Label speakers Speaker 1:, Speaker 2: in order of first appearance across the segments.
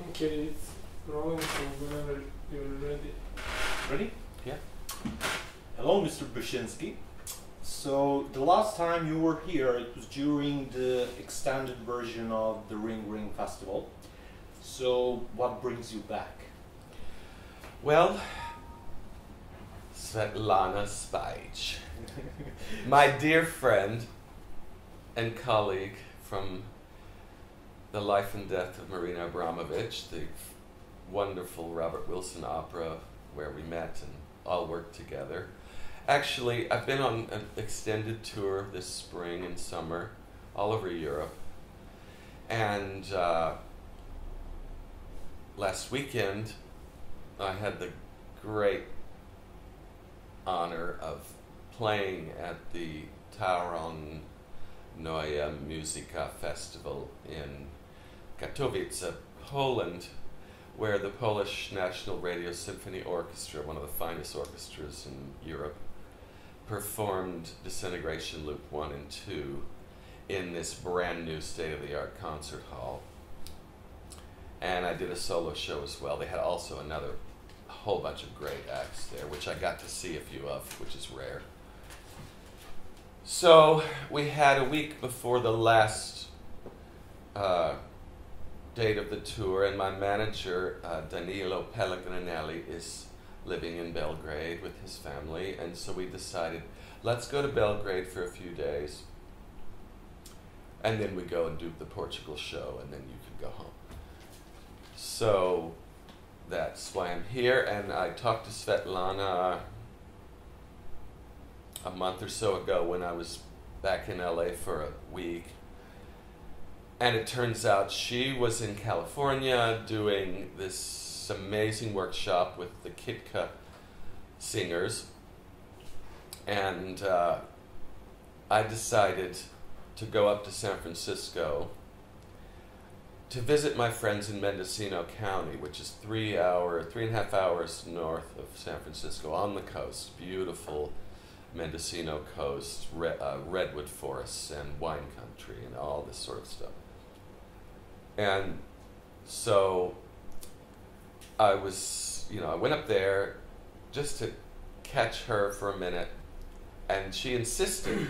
Speaker 1: Okay, it's rolling, so whenever you're ready.
Speaker 2: Ready? Yeah. Hello, Mr. Basinski. So, the last time you were here, it was during the extended version of the Ring Ring Festival. So, what brings you back?
Speaker 3: Well, Svetlana Spajić, my dear friend and colleague from The Life and Death of Marina Abramovich, the wonderful Robert Wilson opera where we met and all worked together. Actually, I've been on an extended tour this spring and summer all over Europe. And last weekend, I had the great honor of playing at the Taron Neue Musica Festival in Katowice, Poland, where the Polish National Radio Symphony Orchestra, one of the finest orchestras in Europe, performed Disintegration Loop 1 and 2 in this brand new state-of-the-art concert hall. And I did a solo show as well. They had also a whole bunch of great acts there, which I got to see a few of, which is rare. So we had a week before the last date of the tour, and my manager, Danilo Pellegrinelli, is living in Belgrade with his family, and so we decided, let's go to Belgrade for a few days, and then we go and do the Portugal show, and then you can go home. So that's why I'm here, and I talked to Svetlana a month or so ago when I was back in LA for a week. And it turns out she was in California doing this amazing workshop with the Kitka singers. And I decided to go up to San Francisco to visit my friends in Mendocino County, which is 3.5 hours north of San Francisco on the coast. Beautiful Mendocino coast, redwood forests and wine country and all this sort of stuff. And so I went up there just to catch her for a minute, and she insisted,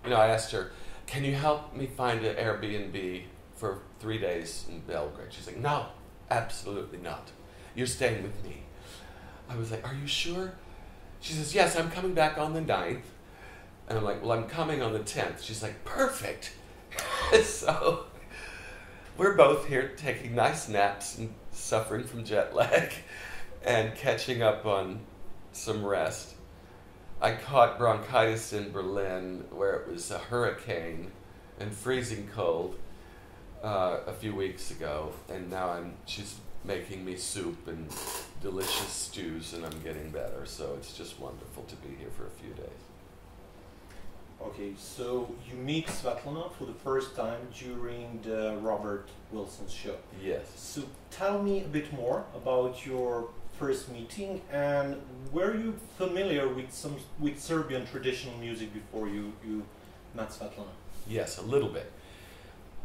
Speaker 3: I asked her, can you help me find an Airbnb for 3 days in Belgrade? She's like, no, absolutely not. You're staying with me. I was like, are you sure? She says, yes, I'm coming back on the 9th. And I'm like, well, I'm coming on the 10th. She's like, perfect. So we're both here taking nice naps and suffering from jet lag and catching up on some rest. I caught bronchitis in Berlin where it was a hurricane and freezing cold a few weeks ago, and now she's making me soup and delicious stews, and I'm getting better, so it's just wonderful to be here for a few days.
Speaker 2: Okay, so you meet Svetlana for the first time during the Robert Wilson show.
Speaker 3: Yes.
Speaker 2: So tell me a bit more about your first meeting, and were you familiar with Serbian traditional music before you met Svetlana?
Speaker 3: Yes, a little bit.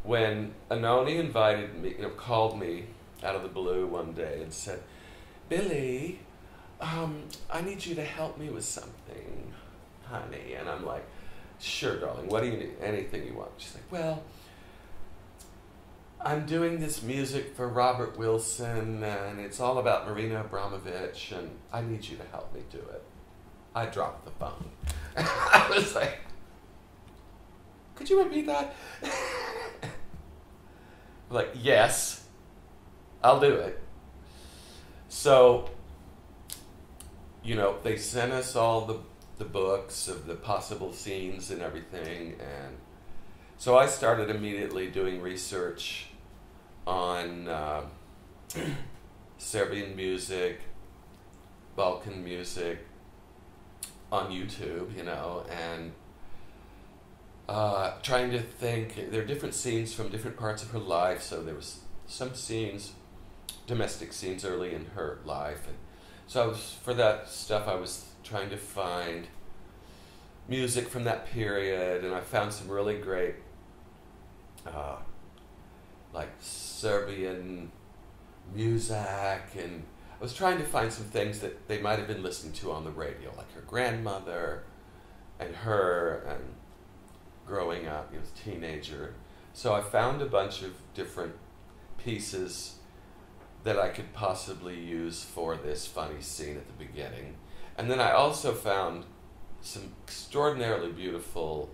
Speaker 3: When Anoni invited me, called me out of the blue one day and said, Billy, I need you to help me with something, honey. And I'm like, sure, darling, what do you need? Anything you want. She's like, well, I'm doing this music for Robert Wilson, and it's all about Marina Abramovich, and I need you to help me do it. I dropped the phone. I was like, could you repeat that? I'm like, yes, I'll do it. So, they sent us all the books of the possible scenes and everything, and so I started immediately doing research on Serbian music, Balkan music, on YouTube, and trying to think. There are different scenes from different parts of her life, so there was some scenes, domestic scenes early in her life, and so for that stuff I was trying to find music from that period, and I found some really great like Serbian music, and I was trying to find some things that they might have been listening to on the radio, like her grandmother and her, and growing up, as a teenager. So I found a bunch of different pieces that I could possibly use for this funny scene at the beginning. And then I also found some extraordinarily beautiful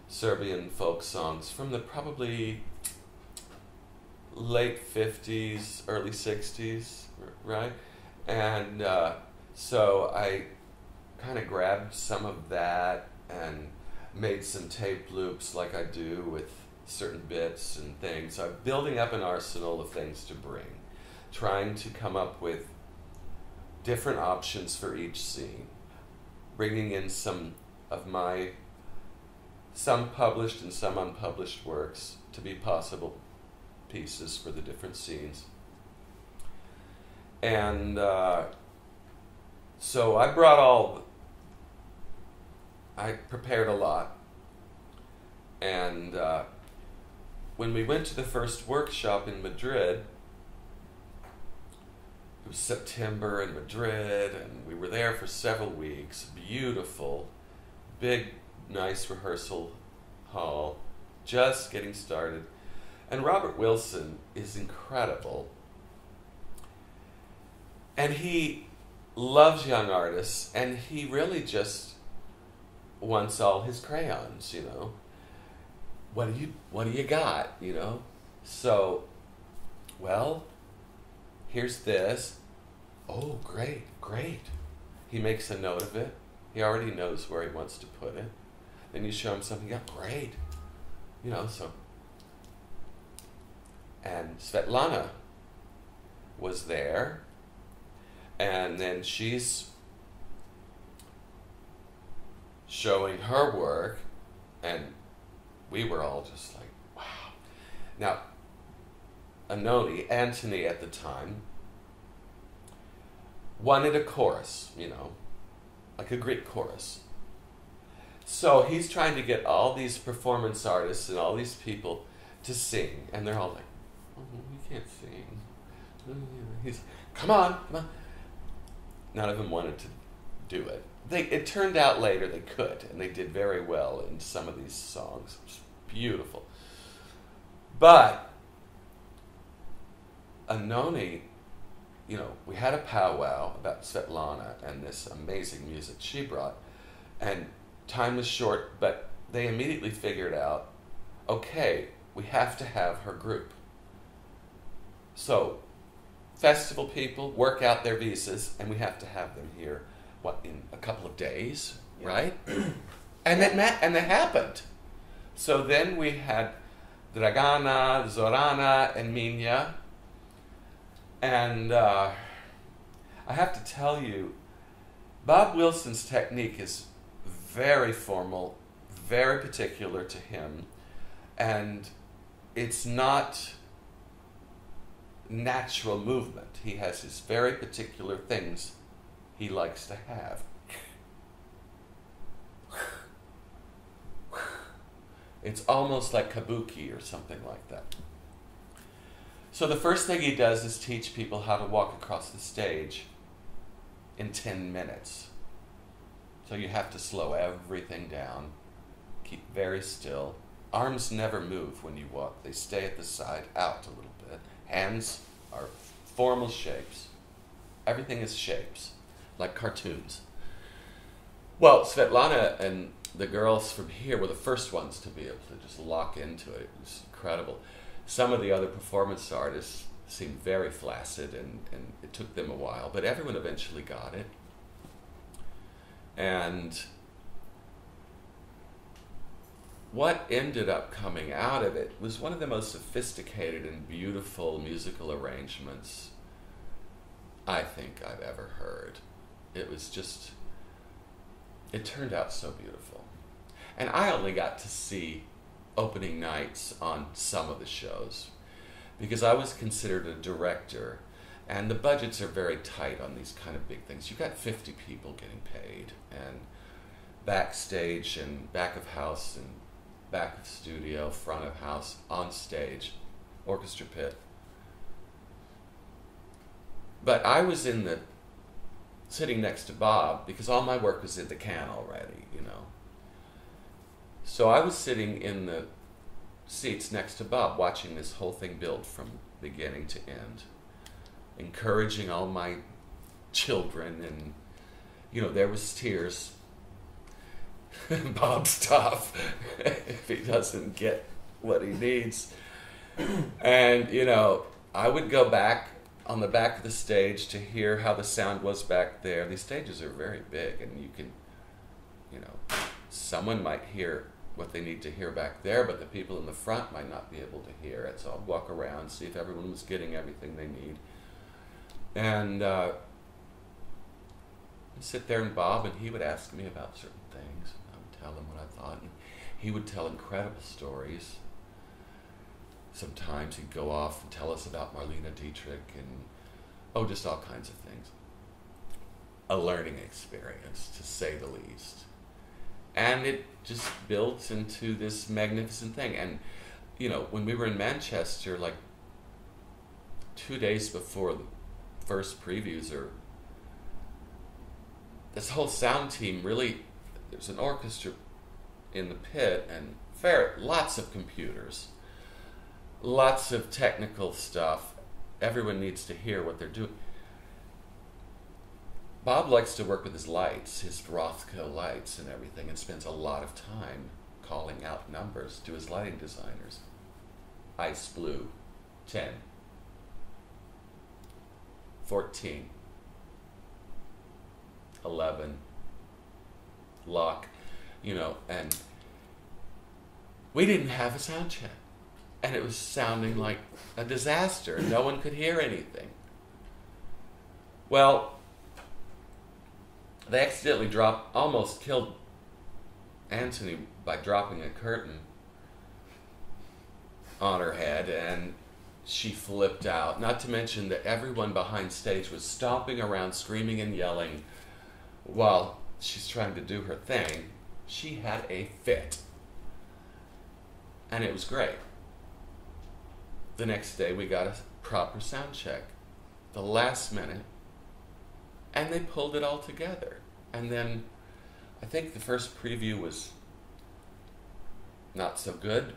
Speaker 3: Serbian folk songs from the probably late 50s, early 60s, right? And so I kind of grabbed some of that and made some tape loops like I do with certain bits and things. So I'm building up an arsenal of things to bring, trying to come up with different options for each scene, bringing in some of my, some published and some unpublished works to be possible pieces for the different scenes. And so I brought I prepared a lot. And when we went to the first workshop in Madrid, it was September in Madrid, and we were there for several weeks. Beautiful, big, nice rehearsal hall, just getting started. And Robert Wilson is incredible. And he loves young artists, and he really just wants all his crayons, you know. What do you got, you know? So, well, here's this. Oh, great, great. He makes a note of it. He already knows where he wants to put it. Then you show him something, yeah, great. You know, so. And Svetlana was there, and then she's showing her work, and we were all just like, wow. Now, Antony at the time, wanted a chorus, you know, like a Greek chorus. So he's trying to get all these performance artists and all these people to sing, and they're all like, oh, we can't sing. He's, come on. None of them wanted to do it. It turned out later they could, and they did very well in some of these songs. It was beautiful. But Annoni, you know, we had a powwow about Svetlana and this amazing music she brought, and time was short, but they immediately figured out, okay, we have to have her group. So, festival people work out their visas, and we have to have them here, in a couple of days, yeah. Right? And that happened. So then we had Dragana, Zorana, and Minja. And I have to tell you, Bob Wilson's technique is very formal, very particular to him, and it's not natural movement. He has his very particular things he likes to have. It's almost like kabuki or something like that. So the first thing he does is teach people how to walk across the stage in 10 minutes. So you have to slow everything down, keep very still. Arms never move when you walk. They stay at the side, out a little bit. Hands are formal shapes. Everything is shapes, like cartoons. Well, Svetlana and the girls from here were the first ones to be able to just lock into it. It was incredible. Some of the other performance artists seemed very flaccid, and it took them a while, but everyone eventually got it. And what ended up coming out of it was one of the most sophisticated and beautiful musical arrangements I think I've ever heard. It was just, it turned out so beautiful. And I only got to see opening nights on some of the shows because I was considered a director, and the budgets are very tight on these kind of big things. You've got 50 people getting paid, and backstage and back of house and back of studio, front of house, on stage, orchestra pit. But I was sitting next to Bob because all my work was in the can already, you know. So I was sitting in the seats next to Bob, watching this whole thing build from beginning to end, encouraging all my children, and you know, there was tears. Bob's tough if he doesn't get what he needs. And you know, I would go back on the back of the stage to hear how the sound was back there. These stages are very big, and you can, you know, someone might hear what they need to hear back there, but the people in the front might not be able to hear it. So I'd walk around, see if everyone was getting everything they need. And I'd sit there and Bob, and he would ask me about certain things. I would tell him what I thought, and he would tell incredible stories. Sometimes he'd go off and tell us about Marlene Dietrich and, just all kinds of things. A learning experience, to say the least. And it just built into this magnificent thing. And, you know, when we were in Manchester, like 2 days before the first previews, this whole sound team really, there's an orchestra in the pit and lots of computers. Lots of technical stuff. Everyone needs to hear what they're doing. Bob likes to work with his lights, his Rothko lights and everything, and spends a lot of time calling out numbers to his lighting designers. Ice blue, 10, 14, 11, lock, you know, and we didn't have a sound check. And it was sounding like a disaster. No one could hear anything. Well, they accidentally almost killed Anthony by dropping a curtain on her head, and she flipped out. Not to mention that everyone behind stage was stomping around, screaming and yelling while she's trying to do her thing. She had a fit. And it was great. The next day we got a proper sound check, the last minute, and they pulled it all together. And then I think the first preview was not so good,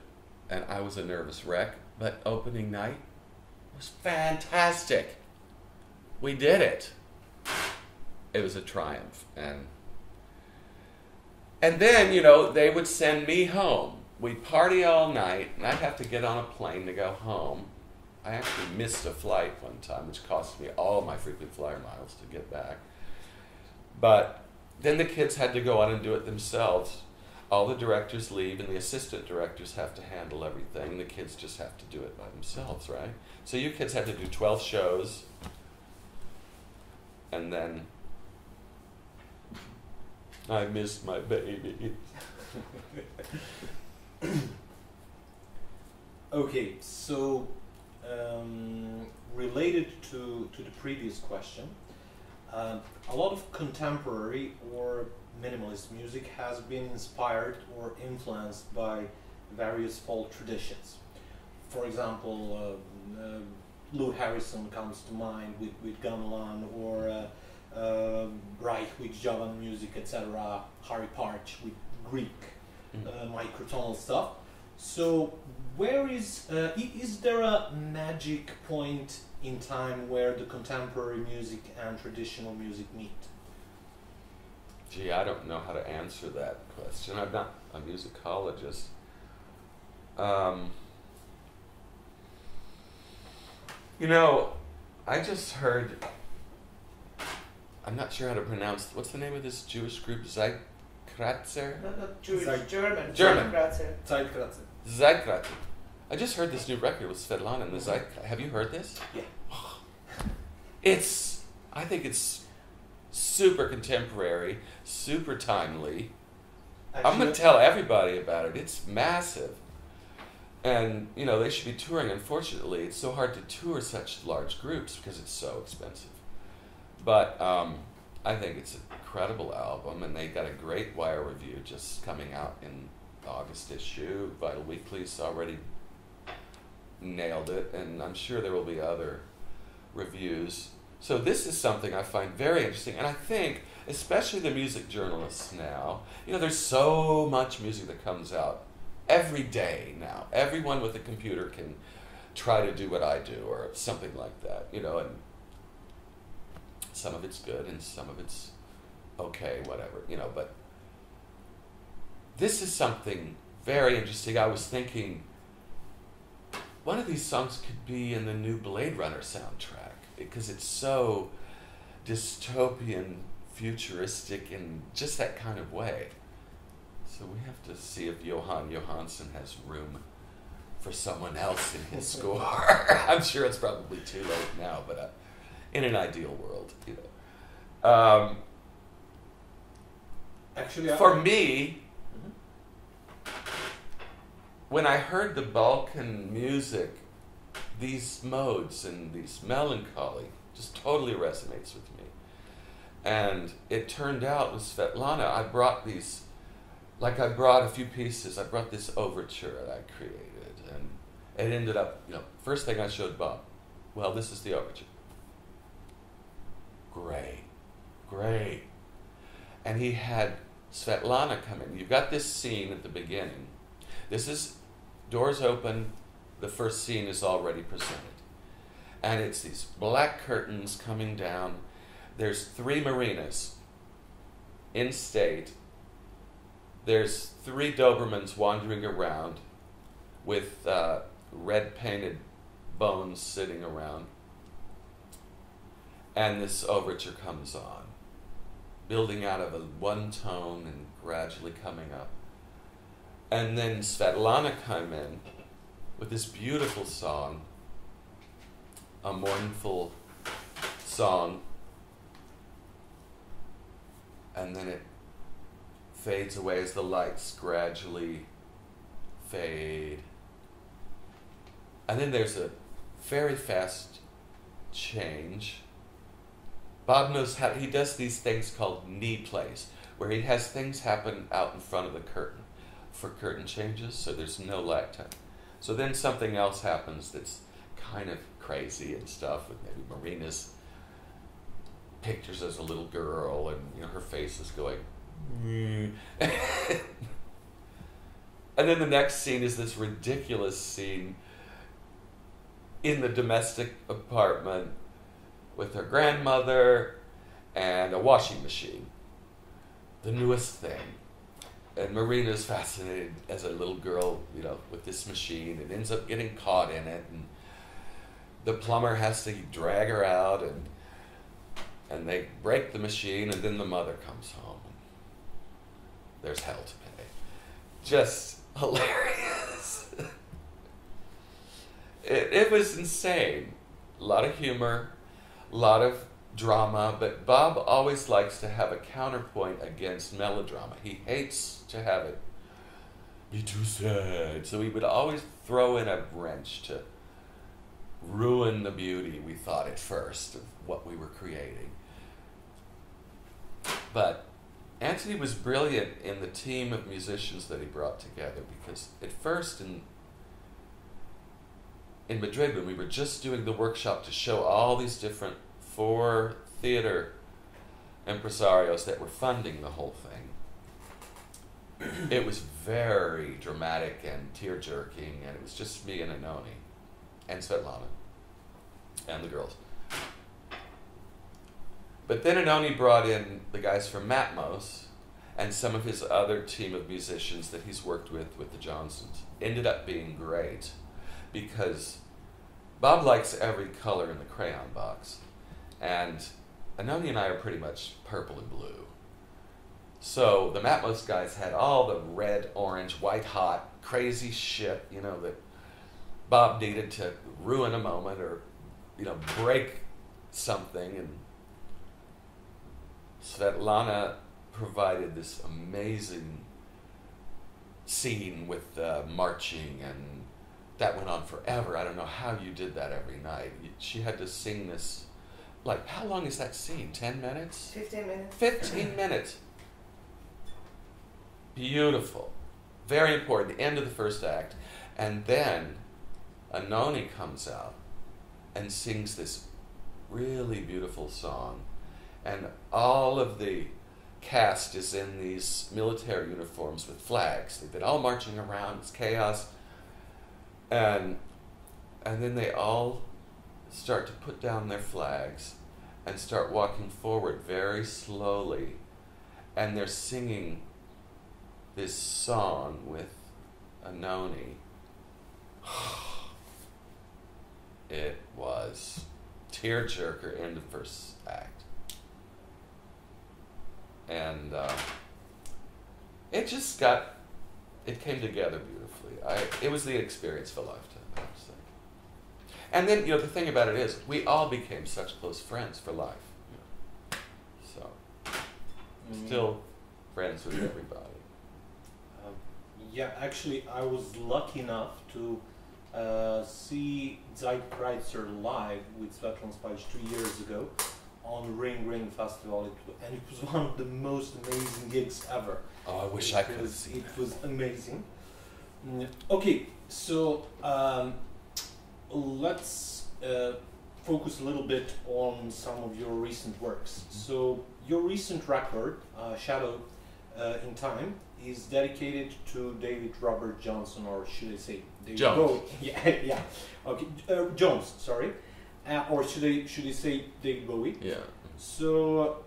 Speaker 3: and I was a nervous wreck, but opening night was fantastic. We did it. It was a triumph. And then, you know, they would send me home. We'd party all night, and I'd have to get on a plane to go home. I actually missed a flight one time, which cost me all my frequent flyer miles to get back. But then the kids had to go on and do it themselves. All the directors leave, and the assistant directors have to handle everything. The kids just have to do it by themselves, right? So you kids had to do 12 shows, and then I missed my baby.
Speaker 2: Okay, so related to the previous question, a lot of contemporary or minimalist music has been inspired or influenced by various folk traditions. For example, Lou Harrison comes to mind with gamelan, or Reich with Javan music, etc., Harry Partch with Greek microtonal stuff. So where is there a magic point in time where the contemporary music and traditional music meet?
Speaker 3: Gee, I don't know how to answer that question. I'm not a musicologist. You know, I just heard, I'm not sure how to pronounce, what's the name of this Jewish group? Zeitkratzer?
Speaker 4: Not Jewish, German.
Speaker 3: German.
Speaker 4: Zeitkratzer.
Speaker 3: Zeitkratzer. I just heard this new record with Svetlana and the Zeitkratzer. Have you heard this?
Speaker 2: Yeah.
Speaker 3: I think it's super contemporary, super timely. I'm going to tell everybody about it. It's massive. And, you know, they should be touring. Unfortunately, it's so hard to tour such large groups because it's so expensive. But I think it's an incredible album, and they got a great Wire review just coming out in the August issue. Vital Weekly's already nailed it, and I'm sure there will be other reviews. So this is something I find very interesting, and I think, especially the music journalists now, there's so much music that comes out every day now. Everyone with a computer can try to do what I do, or something like that, and some of it's good and some of it's okay, whatever, but this is something very interesting. I was thinking, one of these songs could be in the new Blade Runner soundtrack, because it's so dystopian, futuristic, in just that kind of way. So we have to see if Johan Johansson has room for someone else in his score. I'm sure it's probably too late now, but in an ideal world,
Speaker 2: Actually,
Speaker 3: for me, when I heard the Balkan music, these modes and these melancholy just totally resonates with me. And it turned out with Svetlana, I brought a few pieces. I brought this overture that I created, and it ended up, first thing I showed Bob, well, this is the overture. Great. And he had Svetlana come in. You've got this scene at the beginning. This is doors open, the first scene is already presented. And it's these black curtains coming down. There's 3 marinas in state. There's 3 Dobermans wandering around with red painted bones sitting around. And this overture comes on, building out of a one tone and gradually coming up. And then Svetlana came in with this beautiful song, a mournful song, and then it fades away as the lights gradually fade. And then there's a very fast change. Bob knows how, he does these things called knee plays, where he has things happen out in front of the curtain for curtain changes, so there's no lag time. So then something else happens that's kind of crazy and stuff, with maybe Marina's pictures as a little girl, and her face is going, and then the next scene is this ridiculous scene in the domestic apartment with her grandmother and a washing machine, the newest thing. And Marina's fascinated as a little girl, with this machine, and ends up getting caught in it, and the plumber has to drag her out, and they break the machine, and then the mother comes home, and there's hell to pay. Just hilarious. It was insane. A lot of humor, a lot of drama, but Bob always likes to have a counterpoint against melodrama. He hates to have it be too sad, so he would always throw in a wrench to ruin the beauty we thought at first of what we were creating. But Anthony was brilliant in the team of musicians that he brought together, because at first in Madrid, when we were just doing the workshop to show all these different 4 theater impresarios that were funding the whole thing, it was very dramatic and tear-jerking, and it was just me and Anoni and Svetlana and the girls. But then Anoni brought in the guys from Matmos and some of his other team of musicians that he's worked with the Johnsons. Ended up being great, because Bob likes every color in the crayon box, and Anoni and I are pretty much purple and blue. So the Matmos guys had all the red, orange, white hot, crazy shit, that Bob needed to ruin a moment or, break something. And Svetlana provided this amazing scene with marching, and that went on forever. I don't know how you did that every night. She had to sing this, how long is that scene? 10 minutes?
Speaker 4: 15 minutes.
Speaker 3: 15 minutes. Beautiful. Very important. The end of the first act. And then Anoni comes out and sings this really beautiful song, and all of the cast is in these military uniforms with flags. They've been all marching around. It's chaos, and then they all start to put down their flags and start walking forward very slowly, and they're singing this song with a noni. It was tearjerker in the first act, and it came together beautifully. It was the experience of a lifetime, I would say. And then, the thing about it is, we all became such close friends for life. So, still friends with everybody.
Speaker 2: Yeah, actually, I was lucky enough to see Zeitkreuzer live with Svetlana Spajić 2 years ago on Ring Ring Festival, and it was one of the most amazing gigs ever.
Speaker 3: Oh, I wish I could have seen
Speaker 2: it. It was amazing. Okay, so let's focus a little bit on some of your recent works. So your recent record, Shadow in Time, is dedicated to David Robert Johnson, or should I say David
Speaker 3: Jones?
Speaker 2: Bowie? Yeah. Okay, Jones. Sorry, or should I say David Bowie?
Speaker 3: Yeah.
Speaker 2: So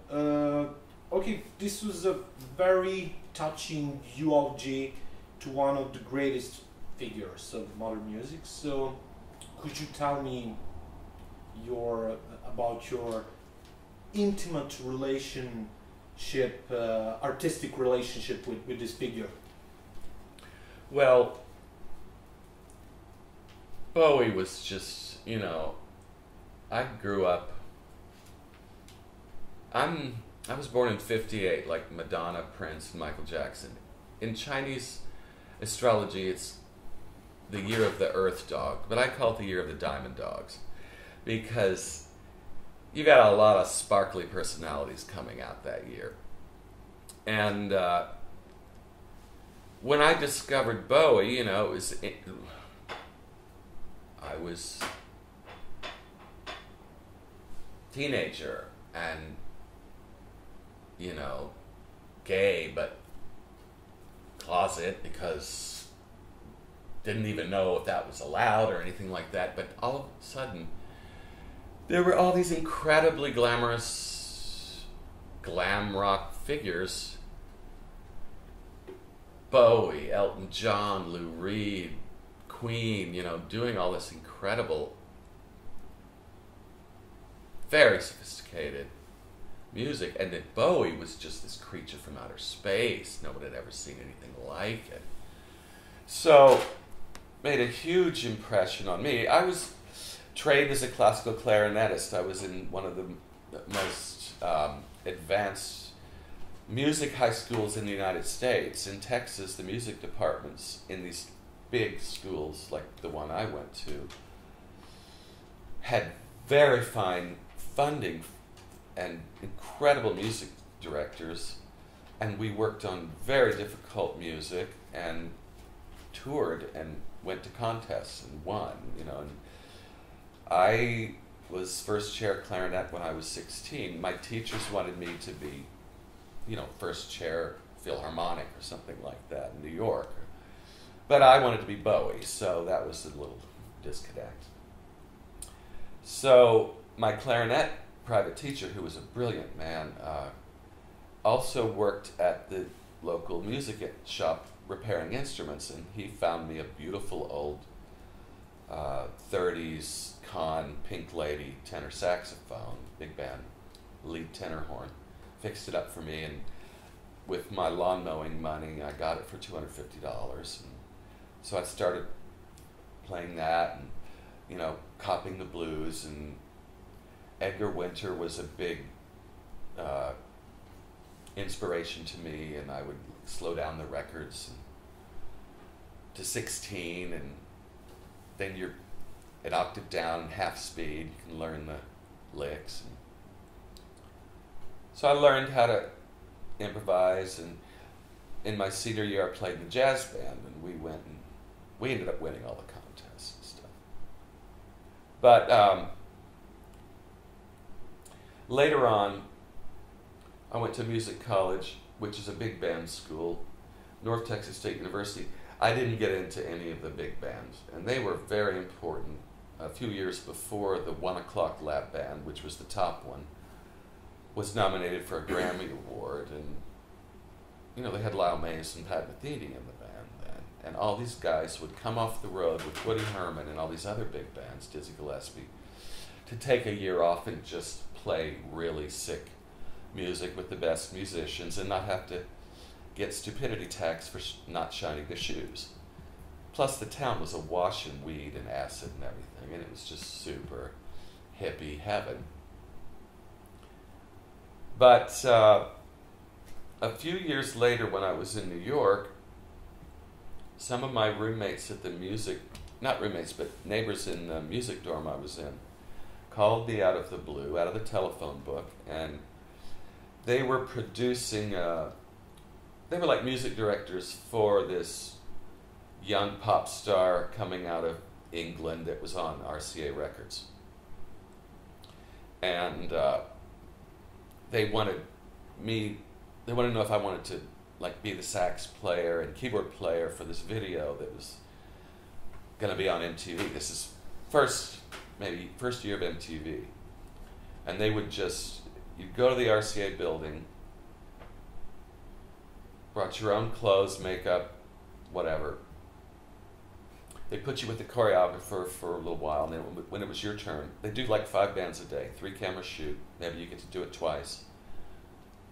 Speaker 2: okay, this was a very touching eulogy to one of the greatest figures of modern music. So could you tell me about your intimate relationship, artistic relationship with this figure?
Speaker 3: Well, Bowie was just, I grew up, I was born in 58, like Madonna, Prince, and Michael Jackson. In Chinese astrology, it's the year of the Earth Dog, but I call it the year of the Diamond Dogs, because you got a lot of sparkly personalities coming out that year. And when I discovered Bowie, I was teenager and, gay, but closet, because didn't even know if that was allowed or anything like that. But all of a sudden, there were all these incredibly glamorous glam rock figures. Bowie, Elton John, Lou Reed, Queen, doing all this incredible, very sophisticated music. And that Bowie was just this creature from outer space. No one had ever seen anything like it. So, made a huge impression on me. I was trained as a classical clarinetist. I was in one of the most advanced music high schools in the United States. In Texas, the music departments in these big schools, like the one I went to, had very fine funding and incredible music directors, and we worked on very difficult music and toured and went to contests and won, and I was first chair clarinet when I was 16. My teachers wanted me to be, first chair Philharmonic or something like that in New York. But I wanted to be Bowie, so that was a little disconnect. So my clarinet private teacher, who was a brilliant man, also worked at the local music shop repairing instruments, and he found me a beautiful old 30s Conn Pink Lady tenor saxophone, big band, lead tenor horn, fixed it up for me, and with my lawn mowing money, I got it for $250. And so I started playing that and, copying the blues, and Edgar Winter was a big inspiration to me, and I would slow down the records to 16, and then you're an octave down, half speed, you can learn the licks. And so I learned how to improvise, and in my senior year I played in the jazz band, and we ended up winning all the contests and stuff. But Later on, I went to music college, which is a big band school, North Texas State University. I didn't get into any of the big bands, and they were very important. A few years before, the 1 O'Clock Lab Band, which was the top one, was nominated for a Grammy Award, and you know, they had Lyle Mays and Pat Metheny in the band then, and all these guys would come off the road with Woody Herman and all these other big bands, Dizzy Gillespie, to take a year off and just play really sick music with the best musicians and not have to get stupidity tax for not shining their shoes. Plus the town was awash in weed and acid and everything, and it was just super hippie heaven. But a few years later, when I was in New York, some of my roommates at the music, not roommates, but neighbors in the music dorm I was in, called me out of the blue, out of the telephone book, and they were producing, they were like music directors for this young pop star coming out of England that was on RCA Records. And they wanted to know if I wanted to like be the sax player and keyboard player for this video that was going to be on MTV. This is first year of MTV. And they would just, you'd go to the RCA building, brought your own clothes, makeup, whatever. They put you with the choreographer for a little while, and then when it was your turn, they do like 5 bands a day, 3 camera shoot. Maybe you get to do it twice.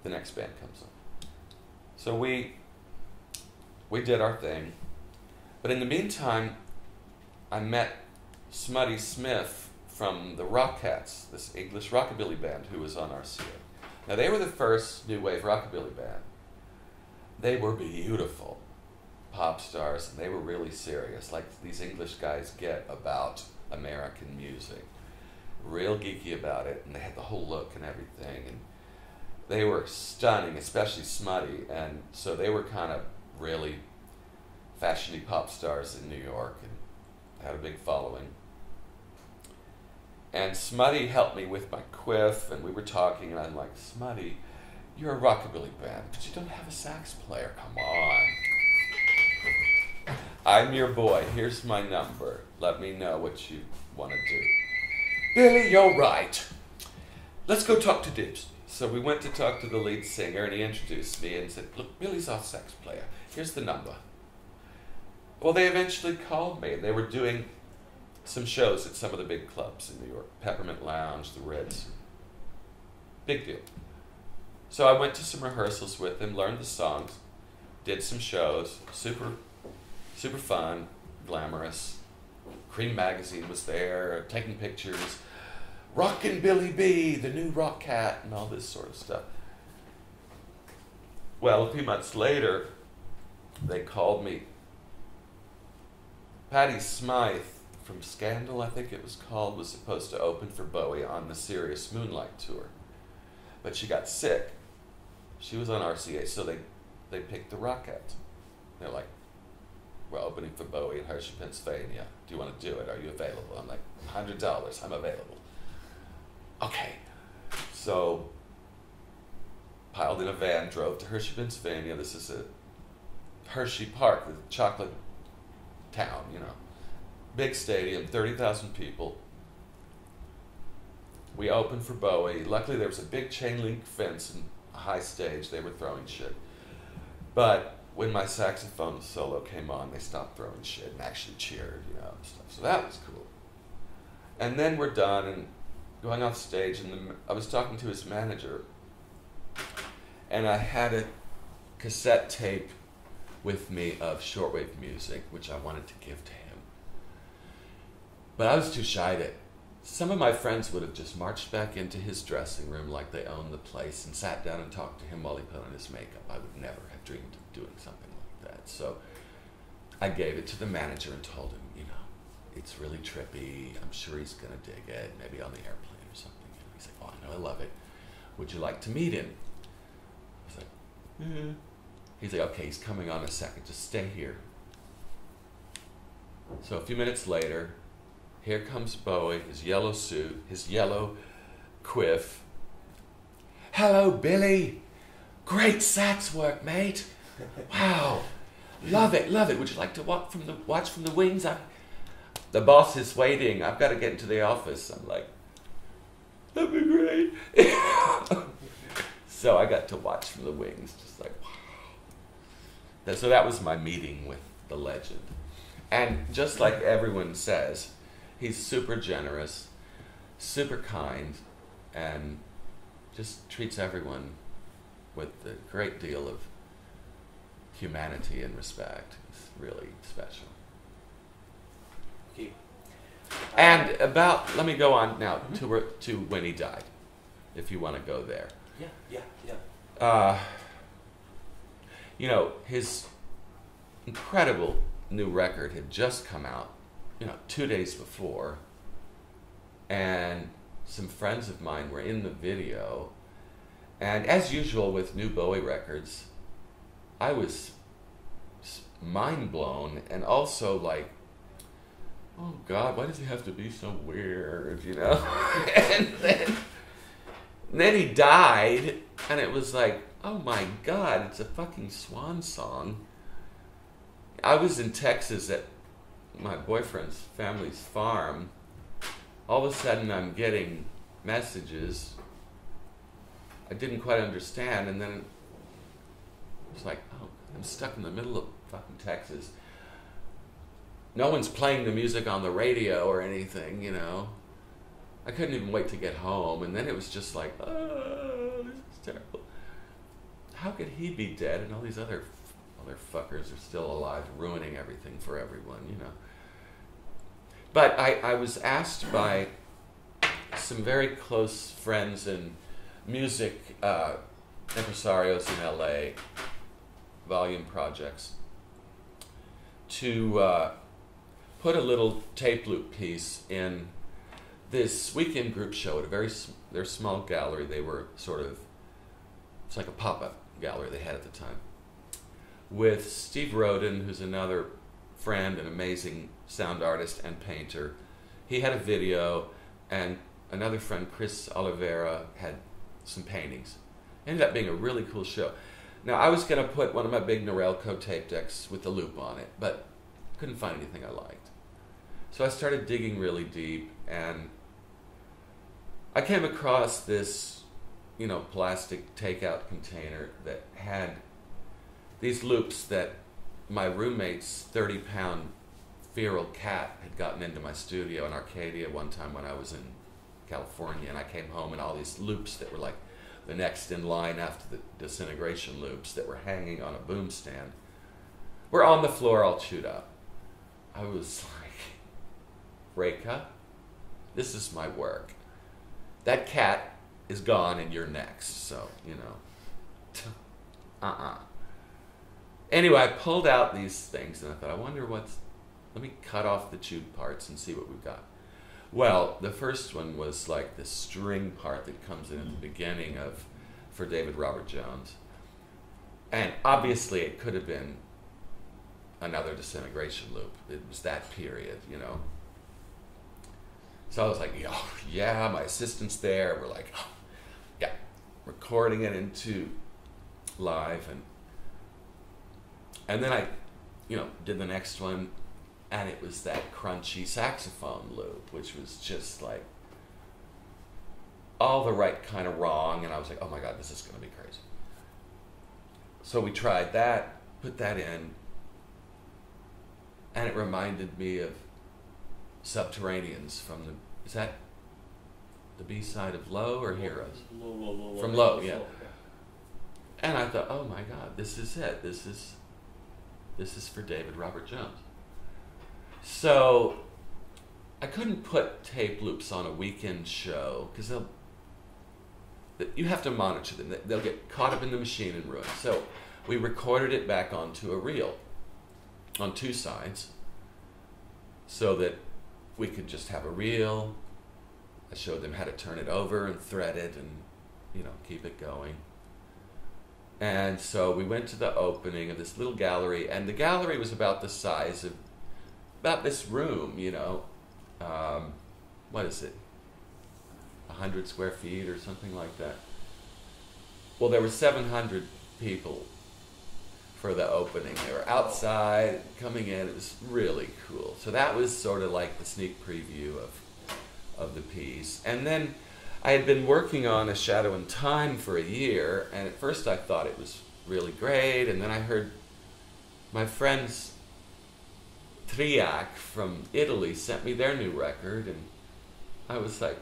Speaker 3: The next band comes on. So we did our thing. But in the meantime, I met Smutty Smith from the Rockettes, this English rockabilly band who was on RCA. Now they were the first new wave rockabilly band. They were beautiful pop stars, and they were really serious, like these English guys get about American music. Real geeky about it, and they had the whole look and everything, and they were stunning, especially Smutty, and so they were kind of really fashiony pop stars in New York and had a big following. And Smutty helped me with my quiff, and we were talking, and I'm like, Smutty, you're a rockabilly band, but you don't have a sax player, come on. I'm your boy, here's my number. Let me know what you want to do. Billy, you're right. Let's go talk to Dibs. So we went to talk to the lead singer, and he introduced me and said, look, Billy's our sax player. Here's the number. Well, they eventually called me, and they were doing some shows at some of the big clubs in New York. Peppermint Lounge, the Ritz. Big deal. So I went to some rehearsals with them, learned the songs, did some shows, super fun, glamorous. Cream Magazine was there, taking pictures. Rockin' Billy B, the new rock cat, and all this sort of stuff. Well, a few months later, they called me. Patti Smythe from Scandal, I think it was called, was supposed to open for Bowie on the Serious Moonlight tour. But she got sick. She was on RCA, so they picked the Rockettes. They're like, we're opening for Bowie in Hershey, Pennsylvania. Do you want to do it? Are you available? I'm like, $100, I'm available. Okay. So, piled in a van, drove to Hershey, Pennsylvania. This is a Hershey Park, the chocolate town, you know. Big stadium, 30,000 people. We opened for Bowie. Luckily, there was a big chain link fence and a high stage. They were throwing shit. But when my saxophone solo came on, they stopped throwing shit and actually cheered, you know, and stuff. So that was cool. And then we're done and going off stage, and I was talking to his manager, and I had a cassette tape with me of shortwave music, which I wanted to give to him. But I was too shy to. Some of my friends would have just marched back into his dressing room like they owned the place and sat down and talked to him while he put on his makeup. I would never have dreamed of doing something like that. So I gave it to the manager and told him, you know, it's really trippy. I'm sure he's going to dig it, maybe on the airplane or something. You know, he's like, oh, I know, I love it. Would you like to meet him? I was like, mm-hmm. He's like, okay, he's coming on a second. Just stay here. So a few minutes later, here comes Bowie, his yellow suit, his yellow quiff, "Hello, Billy. Great sax work, mate. Wow, love it, love it. Would you like to watch from the wings? The boss is waiting. I've got to get into the office." I'm like, "That'd be great." So I got to watch from the wings, just like, wow. So that was my meeting with the legend. And just like everyone says, he's super generous, super kind, and just treats everyone with a great deal of humanity and respect. It's really special.
Speaker 2: Okay.
Speaker 3: And let me go on now to when he died, if you want to go there.
Speaker 2: Yeah.
Speaker 3: You know, his incredible new record had just come out, 2 days before, and some friends of mine were in the video, and as usual with new Bowie records, I was mind blown, and also like, oh God, why does he have to be so weird, and then he died, and it was like, oh my God, it's a fucking swan song. I was in Texas at my boyfriend's family's farm. All of a sudden I'm getting messages I didn't quite understand, and then it's like, oh, I'm stuck in the middle of fucking Texas. No one's playing the music on the radio or anything, I couldn't even wait to get home, and then it was just like, oh, this is terrible. How could he be dead and all these other fuckers are still alive, ruining everything for everyone, But I was asked by some very close friends and music impresarios in LA, volume projects, to put a little tape loop piece in this weekend group show at their small gallery. They were it's like a pop-up gallery they had at the time, with Steve Roden, who's another friend, an amazing sound artist and painter. He had a video, and another friend, Chris Oliveira, had some paintings. It ended up being a really cool show. Now, I was going to put one of my big Norelco tape decks with the loop on it, but couldn't find anything I liked. So I started digging really deep, and I came across this, plastic takeout container that had these loops that my roommate's 30-pound feral cat had gotten into my studio in Arcadia one time when I was in California, and I came home, and all these loops that were like the next in line after the Disintegration loops that were hanging on a boom stand were on the floor all chewed up. I was like, Reka, this is my work. That cat is gone and you're next, so, Anyway, I pulled out these things and I thought, I wonder let me cut off the chewed parts and see what we've got. Well, the first one was like the string part that comes in at the beginning for David Robert Jones. And obviously it could have been another Disintegration loop. It was that period, So I was like, oh, yeah, my assistant's there. We're like, oh, yeah, recording it into live. And then I, did the next one, and it was that crunchy saxophone loop, which was just like all the right kind of wrong. And I was like, oh my God, this is going to be crazy. So we tried that, put that in, and it reminded me of Subterraneans from is that the B-side of Low or Heroes?
Speaker 2: Low.
Speaker 3: From Low, yeah. And I thought, oh my God, this is it. This is for David Robert Jones. So I couldn't put tape loops on a weekend show because you have to monitor them. They'll get caught up in the machine and ruined. So we recorded it back onto a reel on two sides so that we could just have a reel. I showed them how to turn it over and thread it and, keep it going. And so we went to the opening of this little gallery, and the gallery was about the size of about this room, what is it? 100 square feet or something like that. well, there were 700 people for the opening. They were outside, coming in. It was really cool. So that was sort of like the sneak preview of the piece. And then I had been working on A Shadow in Time for a year, and at first I thought it was really great, and then I heard my friends Triac from Italy sent me their new record, and I was like,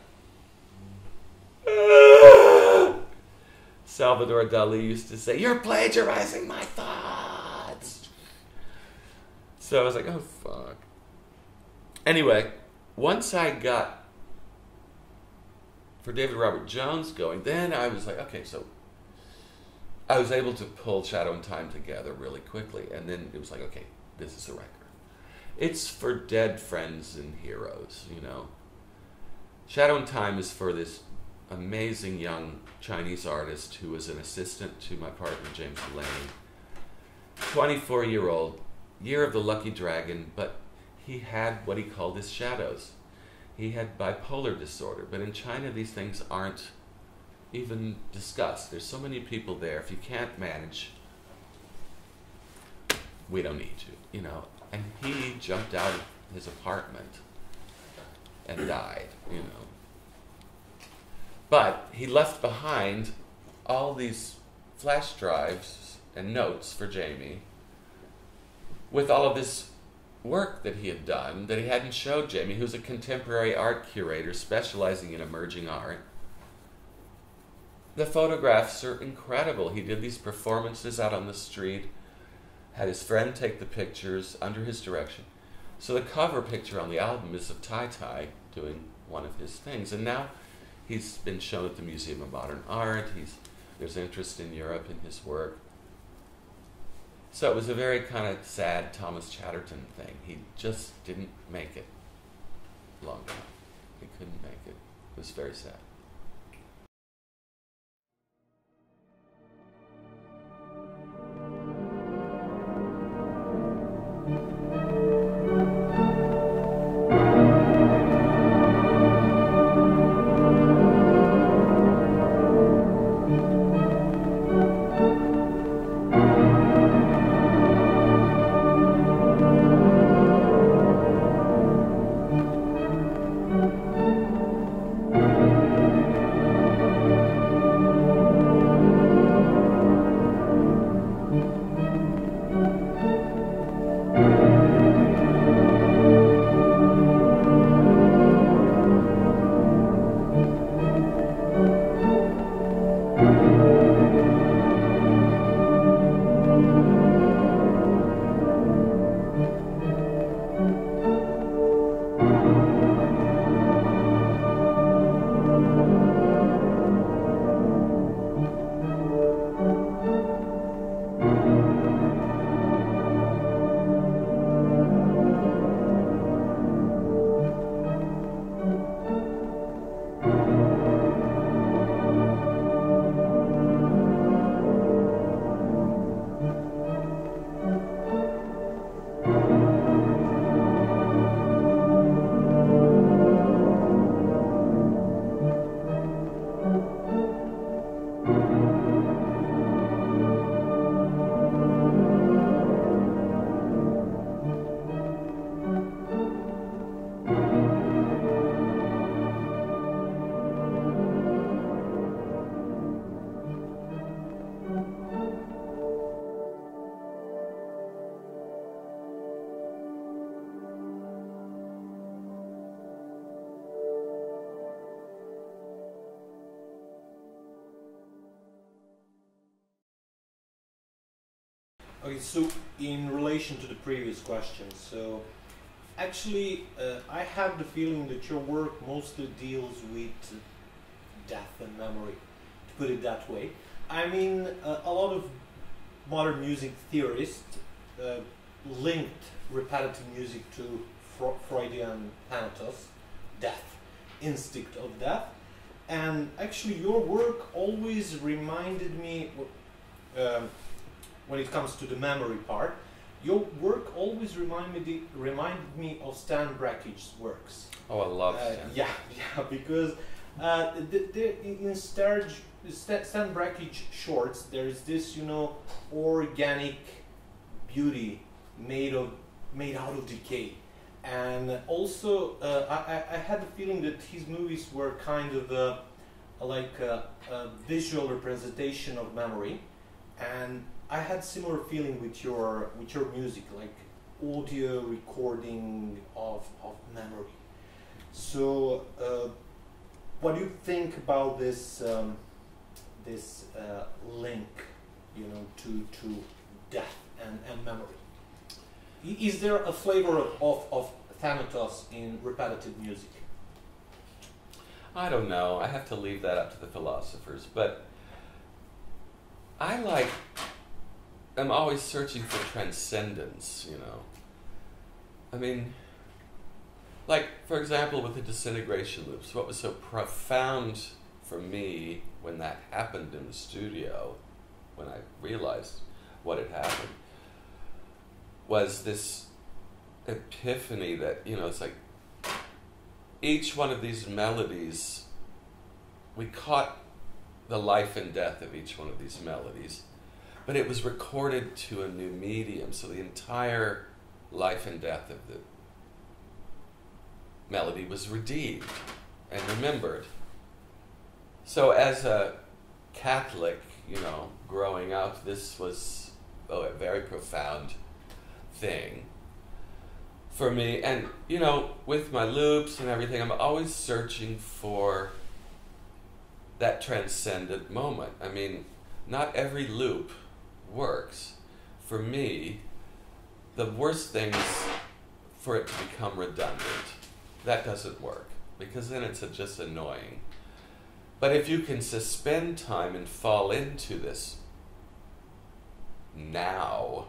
Speaker 3: Salvador Dali used to say, "You're plagiarizing my thoughts." So I was like, oh, fuck. Anyway, once I got For David Robert Jones going, then I was like, okay, so I was able to pull Shadow in Time together really quickly, and then it was like, okay, this is a record. It's for dead friends and heroes, you know. Shadow in Time is for this amazing young Chinese artist who was an assistant to my partner, James Delaney. 24-year-old, year of the lucky dragon, but he had what he called his shadows. He had bipolar disorder, but in China these things aren't even discussed. There's so many people there. If you can't manage, we don't need you, you know. And he jumped out of his apartment and died, you know. But he left behind all these flash drives and notes for Jamie with all of this work that he had done that he hadn't showed Jamie, who's a contemporary art curator specializing in emerging art. The photographs are incredible. He did these performances out on the street, had his friend take the pictures under his direction. So the cover picture on the album is of Tai Tai doing one of his things. And now he's been shown at the Museum of Modern Art. There's interest in Europe in his work. So it was a very kind of sad Thomas Chatterton thing. He just didn't make it long enough. He couldn't make it. It was very sad.
Speaker 2: Okay, so in relation to the previous question, so actually I have the feeling that your work mostly deals with death and memory, to put it that way. I mean, a lot of modern music theorists linked repetitive music to Freudian thanatos, death, instinct of death, and actually your work always reminded me, when it comes to the memory part, your work always reminded me of Stan Breckich's works.
Speaker 3: Oh, I love Stan.
Speaker 2: Yeah, because In Stan Brakhage shorts, there is this, you know, organic beauty made out of decay, and also I had the feeling that his movies were kind of like a visual representation of memory, and I had similar feeling with your music, like audio recording of memory. So, what do you think about this this link, you know, to death and memory? Is there a flavor of Thanatos in repetitive music?
Speaker 3: I don't know. I have to leave that up to the philosophers. But I'm always searching for transcendence, you know. I mean, like, for example, with the disintegration loops, what was so profound for me when that happened in the studio, when I realized what had happened, was this epiphany that, you know, it's like each one of these melodies, we caught the life and death of each one of these melodies, but it was recorded to a new medium, so the entire life and death of the melody was redeemed and remembered. So as a Catholic, you know, growing up, this was a very profound thing for me. And, you know, with my loops and everything, I'm always searching for that transcendent moment. I mean, not every loop works. For me, the worst thing is for it to become redundant. That doesn't work, because then it's just annoying. But if you can suspend time and fall into this now,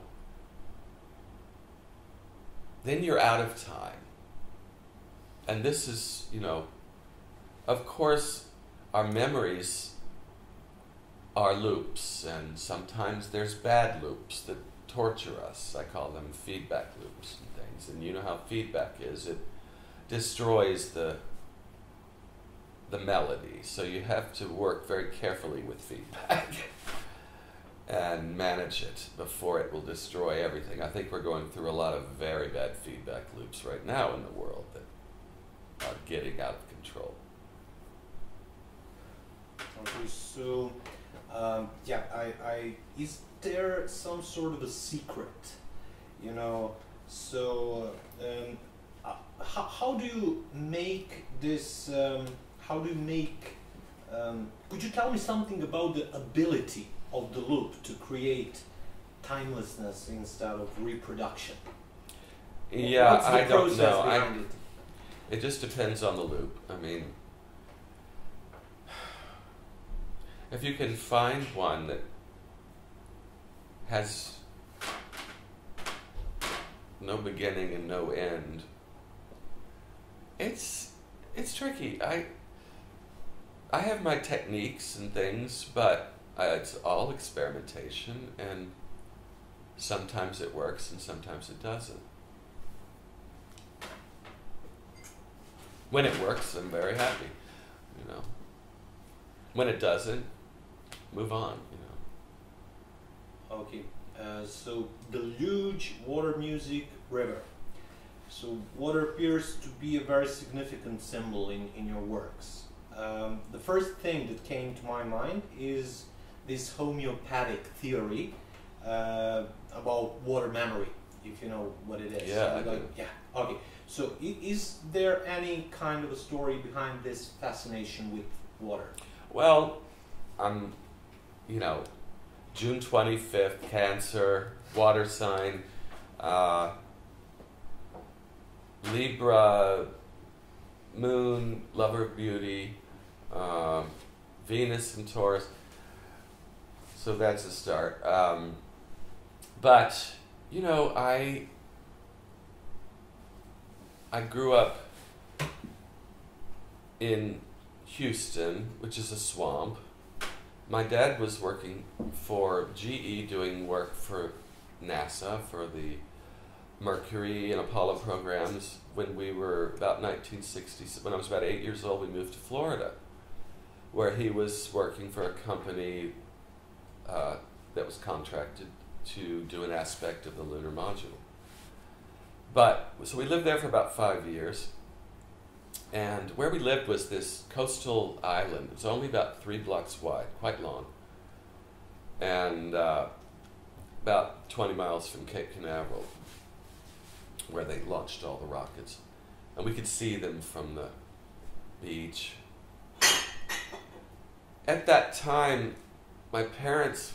Speaker 3: then you're out of time. And this is, you know, of course, our memories are loops, and sometimes there's bad loops that torture us. I call them feedback loops and things. And you know how feedback is. It destroys the melody. So you have to work very carefully with feedback and manage it before it will destroy everything. I think we're going through a lot of very bad feedback loops right now in the world that are getting out of control.
Speaker 2: Okay, so is there some sort of a secret, you know? So how do you make this? Could you tell me something about the ability of the loop to create timelessness instead of reproduction?
Speaker 3: Yeah,
Speaker 2: What's the
Speaker 3: I don't
Speaker 2: process
Speaker 3: know.
Speaker 2: behind
Speaker 3: It just depends on the loop. I mean, if you can find one that has no beginning and no end, it's tricky. I have my techniques and things, but it's all experimentation, and sometimes it works and sometimes it doesn't. When it works, I'm very happy, you know. When it doesn't, move on, you know.
Speaker 2: Okay, so deluge, water music, river. So water appears to be a very significant symbol in your works. The first thing that came to my mind is this homeopathic theory about water memory, if you know what it is.
Speaker 3: Yeah, I do.
Speaker 2: Yeah, okay. So is there any kind of a story behind this fascination with water?
Speaker 3: Well, you know, June 25th, Cancer, water sign, Libra, Moon, lover of beauty, Venus and Taurus. So that's a start. But, you know, I grew up in Houston, which is a swamp. My dad was working for GE, doing work for NASA, for the Mercury and Apollo programs. When we were about 1960, when I was about 8 years old, we moved to Florida. where he was working for a company that was contracted to do an aspect of the lunar module. But, so we lived there for about 5 years, and where we lived was this coastal island. It was only about 3 blocks wide, quite long, and about 20 miles from Cape Canaveral, where they launched all the rockets. And we could see them from the beach. At that time, my parents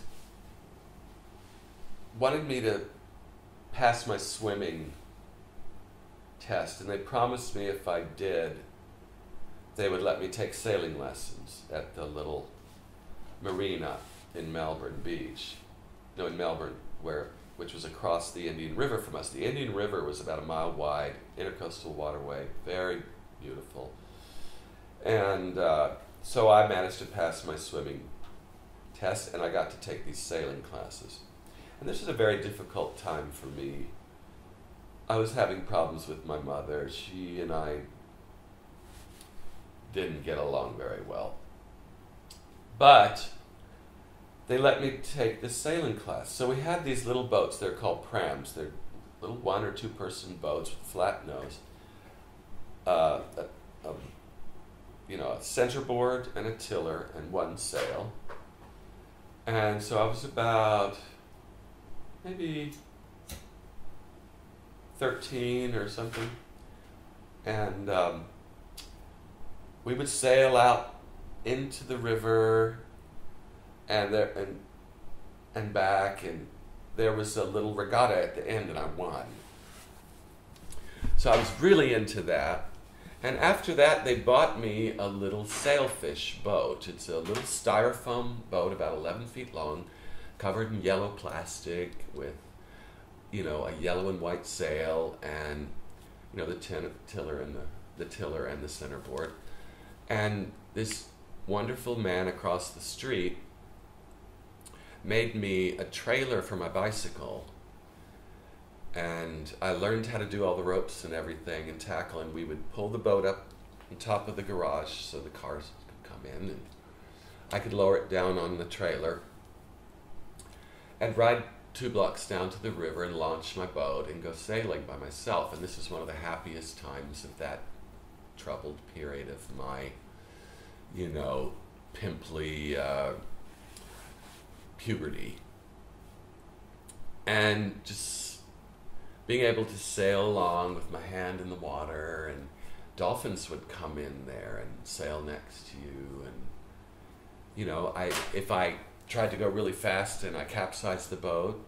Speaker 3: wanted me to pass my swimming test, and they promised me if I did, they would let me take sailing lessons at the little marina in Melbourne Beach. No, in Melbourne, which was across the Indian River from us. The Indian River was about a mile wide, intercoastal waterway, very beautiful. And so I managed to pass my swimming test, and I got to take these sailing classes. And this was a very difficult time for me. I was having problems with my mother. She and I didn't get along very well. But they let me take this sailing class. So we had these little boats. They're called prams. They're little 1 or 2 person boats with flat nose. A centerboard and a tiller and 1 sail. And so I was about maybe 13 or something. And we would sail out into the river and back, and there was a little regatta at the end, and I won. So I was really into that. And after that, they bought me a little sailfish boat. It's a little styrofoam boat about 11 feet long, covered in yellow plastic with, a yellow and white sail, and the tiller and the centerboard. And this wonderful man across the street made me a trailer for my bicycle, and I learned how to do all the ropes and everything and tackle, and we would pull the boat up on top of the garage so the cars could come in, and I could lower it down on the trailer and ride 2 blocks down to the river and launch my boat and go sailing by myself. And this was one of the happiest times of that troubled period of my, pimply puberty. And just being able to sail along with my hand in the water, and dolphins would come in there and sail next to you, and if I tried to go really fast and I capsized the boat,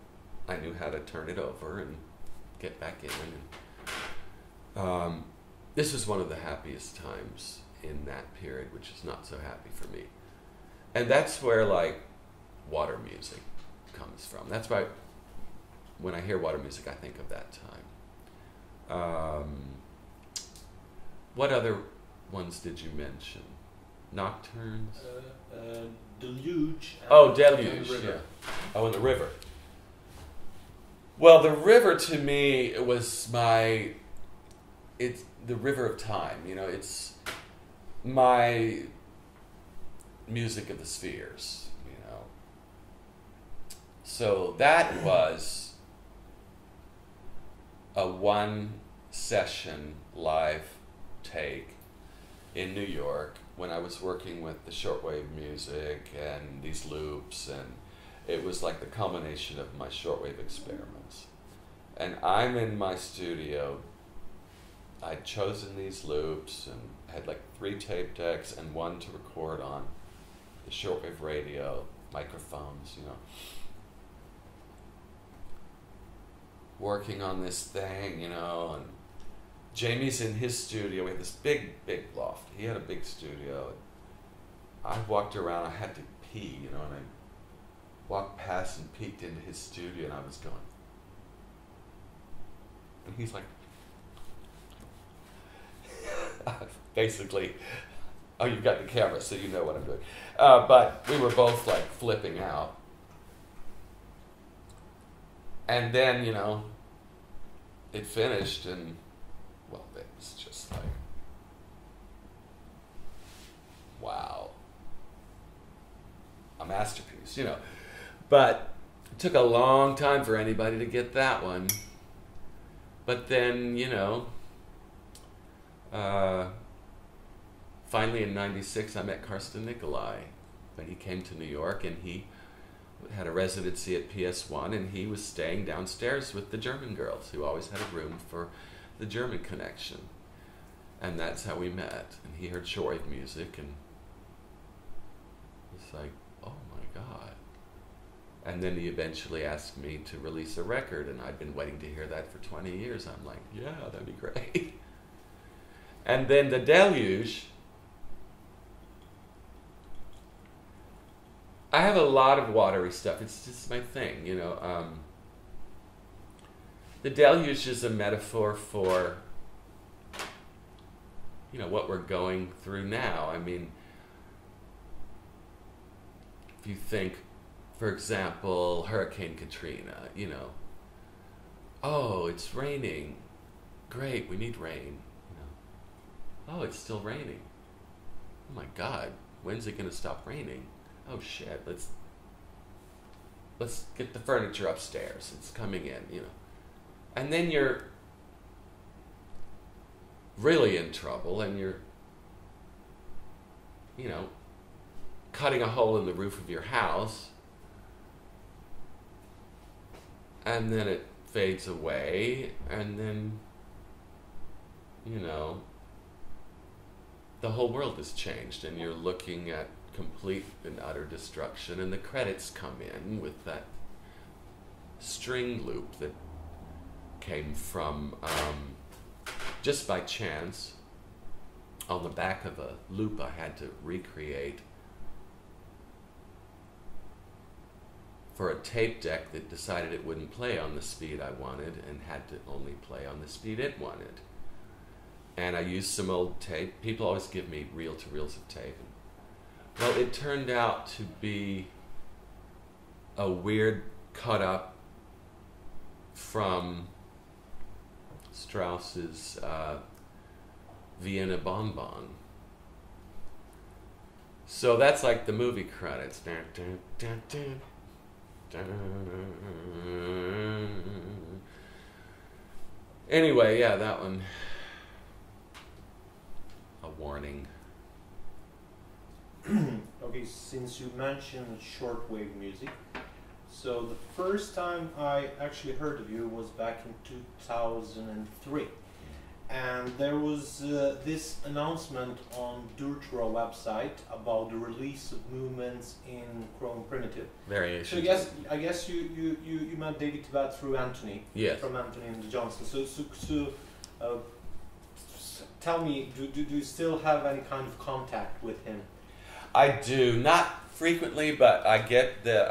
Speaker 3: I knew how to turn it over and get back in. And this was one of the happiest times in that period, which is not so happy for me. And that's where water music comes from. That's why when I hear water music, I think of that time. What other ones did you mention? Nocturnes?
Speaker 2: Deluge.
Speaker 3: Deluge, yeah. Oh, and the river. Well, the river to me was it's the river of time. It's my music of the spheres, So that was a 1-session live take in New York when I was working with the shortwave music and these loops, and it was like the culmination of my shortwave experiments. And I'm in my studio. I'd chosen these loops and had 3 tape decks and 1 to record on the shortwave radio, microphones, working on this thing, and Jamie's in his studio. We had this big loft. He had a big studio. I walked around, I had to pee, and I walked past and peeked into his studio, and I was going. And he's like, basically, oh, you've got the camera, so you know what I'm doing. But we were both flipping out. And then, it finished, and well, it was just wow. a masterpiece, you know. But it took a long time for anybody to get that one. But then, you know, finally in '96 I met Karsten Nikolai when he came to New York, and he had a residency at PS1, and he was staying downstairs with the German girls who always had a room for the German connection. And that's how we met. And he heard shortwave music, and it's like, oh my God. And then he eventually asked me to release a record, and I'd been waiting to hear that for 20 years. I'm like, yeah, that'd be great. And then The Deluge, I have a lot of watery stuff. It's just my thing, you know. The Deluge is a metaphor for, you know, what we're going through now. I mean, if you think, for example, Hurricane Katrina, you know, oh, it's raining. Great, we need rain. You know, oh, it's still raining. Oh my God, when's it going to stop raining? Oh shit, let's get the furniture upstairs. It's coming in, you know. And then you're really in trouble, and you're, you know, cutting a hole in the roof of your house, and then it fades away, and then, you know, the whole world has changed, and you're looking at complete and utter destruction, and the credits come in with that string loop that came from, just by chance, on the back of a loop I had to recreate for a tape deck that decided it wouldn't play on the speed I wanted and had to only play on the speed it wanted. And I used some old tape. People always give me reel-to-reels of tape. Well, it turned out to be a weird cut-up from Strauss's Vienna Bonbon. So that's like the movie credits. Anyway, yeah, that one. A warning.
Speaker 2: Okay, since you mentioned shortwave music, so the first time I actually heard of you was back in 2003, and there was this announcement on Durtra website about the release of movements in Chrome Primitive.
Speaker 3: Variations.
Speaker 2: So I guess you met David Tibet through Anthony.
Speaker 3: Yes.
Speaker 2: From Anthony and the Johnson. Tell me, do you still have any kind of contact with him?
Speaker 3: I do, not frequently, but I get the,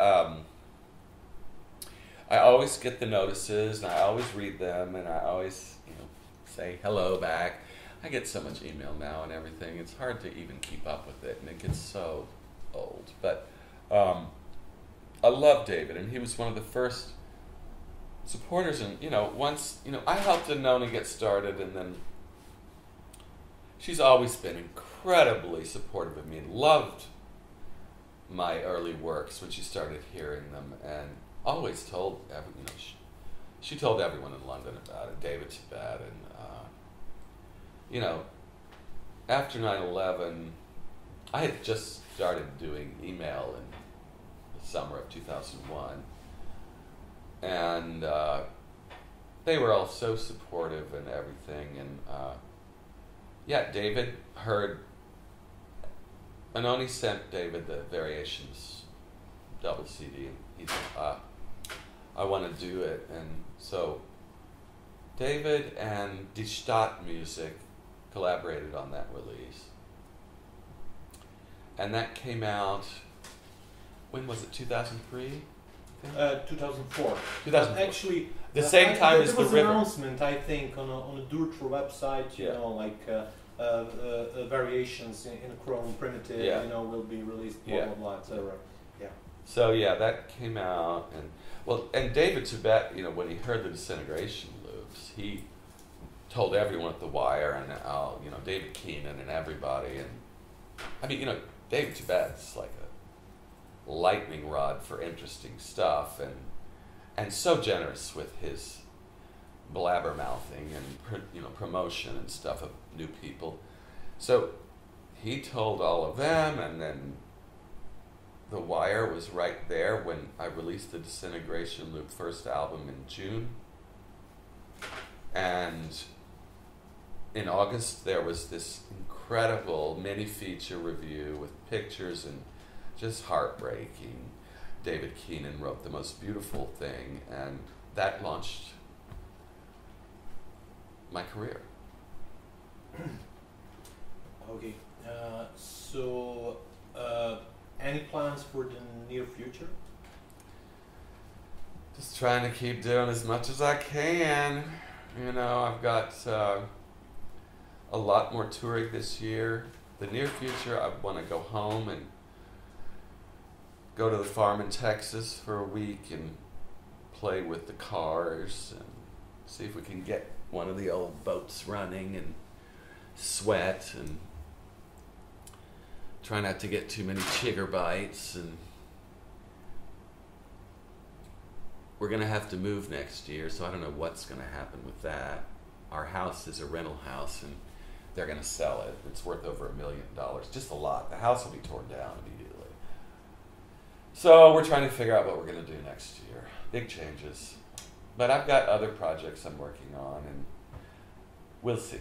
Speaker 3: I always get the notices, and I always read them, and I always, you know, say hello back. I get so much email now and everything, it's hard to even keep up with it, and it gets so old. But I love David, and he was one of the first supporters, and, you know, once, you know, I helped Nona get started, and then she's always been incredibly supportive of me and loved my early works when she started hearing them, and always told she told everyone in London about it, David Tibet, and you know, after 9/11, I had just started doing email in the summer of 2001, and they were all so supportive and everything, and yeah, David heard, Anoni sent David the Variations double CD, and he said, I want to do it. And so David and Die Stadt Music collaborated on that release. And that came out, when was it, 2003?
Speaker 2: 2004.
Speaker 3: 2004.
Speaker 2: Actually,
Speaker 3: the same time as the river.
Speaker 2: There was an announcement, I think, on a Durtra website, you know, like variations in Chrome Primitive, you know, will be released, blah, blah, blah, etc. Yeah.
Speaker 3: So yeah, that came out, and well, and David Tibet, you know, when he heard the Disintegration loops, he told everyone at the Wire, and you know, David Keenan and everybody, and I mean, you know, David Tibet's like lightning rod for interesting stuff, and so generous with his blabbermouthing and promotion and stuff of new people. So he told all of them, and then The Wire was right there when I released the Disintegration Luke first album in June. And in August there was this incredible mini feature review with pictures and just heartbreaking. David Keenan wrote the most beautiful thing, and that launched my career.
Speaker 2: Okay, so any plans for the near future?
Speaker 3: Just trying to keep doing as much as I can. You know, I've got a lot more touring this year. The near future, I want to go home and go to the farm in Texas for a week and play with the cars and see if we can get one of the old boats running and sweat and try not to get too many chigger bites. And we're going to have to move next year, so I don't know what's going to happen with that. Our house is a rental house, and they're going to sell it. It's worth over $1 million, just a lot. The house will be torn down immediately. So we're trying to figure out what we're going to do next year. Big changes. But I've got other projects I'm working on, and we'll see.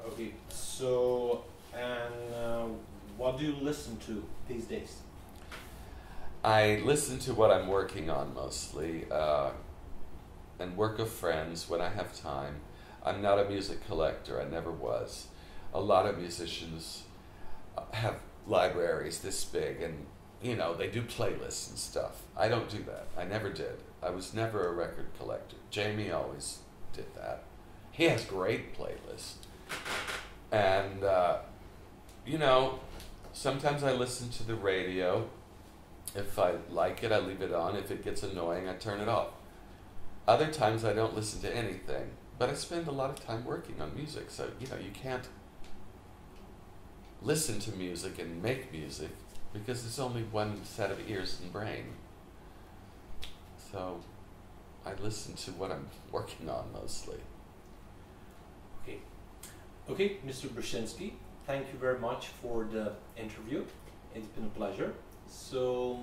Speaker 2: Okay, so, and what do you listen to these days?
Speaker 3: I listen to what I'm working on mostly, and work of friends when I have time. I'm not a music collector, I never was. A lot of musicians have libraries this big, and you know, they do playlists and stuff. I don't do that. I never did. I was never a record collector. Jamie always did that. He has great playlists. And, you know, sometimes I listen to the radio. If I like it, I leave it on. If it gets annoying, I turn it off. Other times I don't listen to anything. But I spend a lot of time working on music. So, you know, you can't listen to music and make music because there's only one set of ears and brain. So I listen to what I'm working on mostly.
Speaker 2: Okay. Okay, Mr. Basinski, thank you very much for the interview. It's been a pleasure. So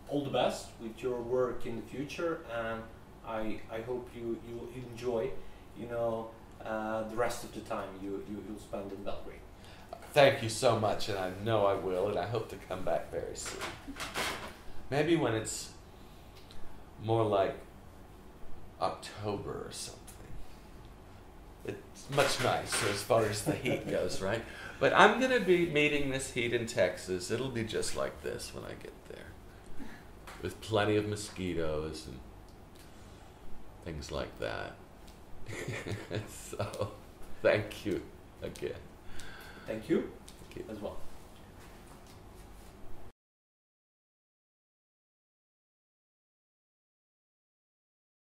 Speaker 2: all the best with your work in the future, and I hope you enjoy, you know, the rest of the time you'll spend in Belgrade.
Speaker 3: Thank you so much, and I know I will, and I hope to come back very soon. Maybe when it's more like October or something. It's much nicer as far as the heat goes, right? But I'm going to be meeting this heat in Texas. It'll be just like this when I get there, with plenty of mosquitoes and things like that. So, thank you again.
Speaker 2: Thank you
Speaker 3: Thank you
Speaker 2: as well.